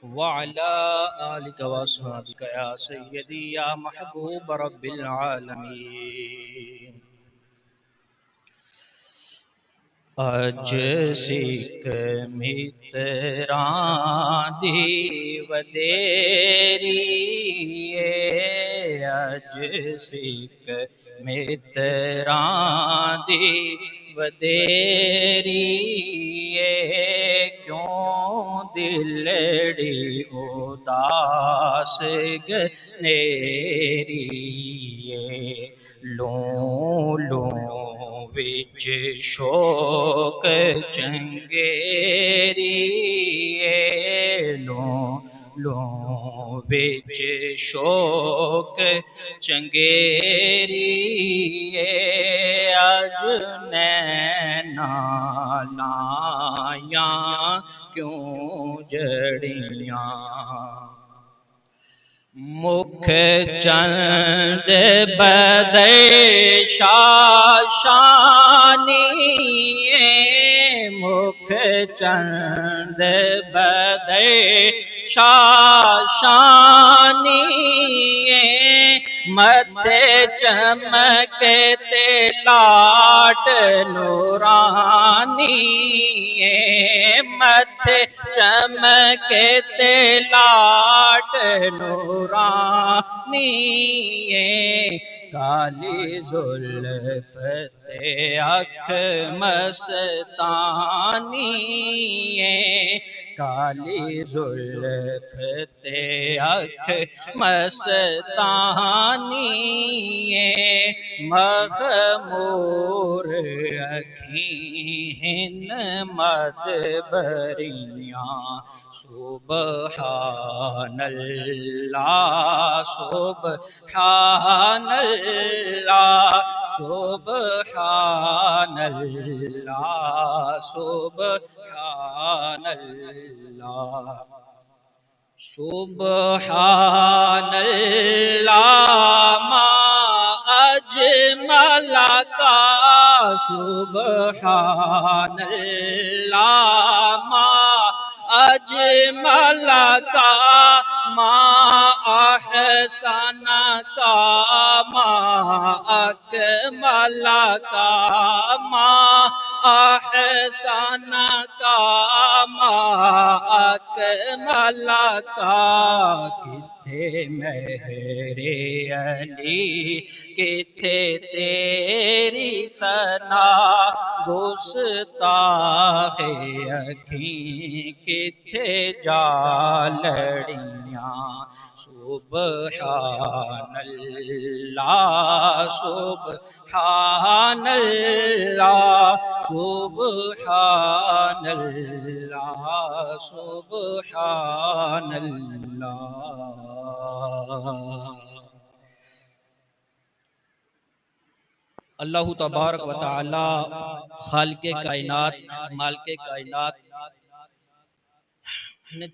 वअला आलिका वअस्हाबिका या सय्यदी या महबूब रब्बिल आलमीन। अज सिक मित्रां दी वदेरी अज सिक मित्रां दी वदेरी क्यों दिलड़ी उदास गनेरी लूं लूं विच शोक चंगेरी लूं लूं विच शोक चंगेरी अज नैना लाया क्यों जड़ियां मुख चंद बदे शाशानी मुख चंद बदे शाशानी मथे चमकते लाट नूरानी मथे चमकते लाट नूरानी काली जुल्फ ते अख मस्तानी काली जुल्फ ते अख मस्तानी मखमूर अखीं मद बरियां सुबहानल्लाह सुबहानल्लाह सुबहानल्लाह सुबहानल्लाह सुबहानल्लाह मा अजमल का सुबहानल्लाह मा अजमल का मा अहसन का मा अकमल का मा अहसन का मा अकमल का किथे मेरे अली किथे तेरी सना गुस्ताखे अखीं किथे जालड़ियां सुबहानल्लाह सुबहानल्लाह सुबहानल्लाह सुबहानल्लाह। अल्लाह तबारक व तआला खालिक़े कायनात मालिके कायनात ने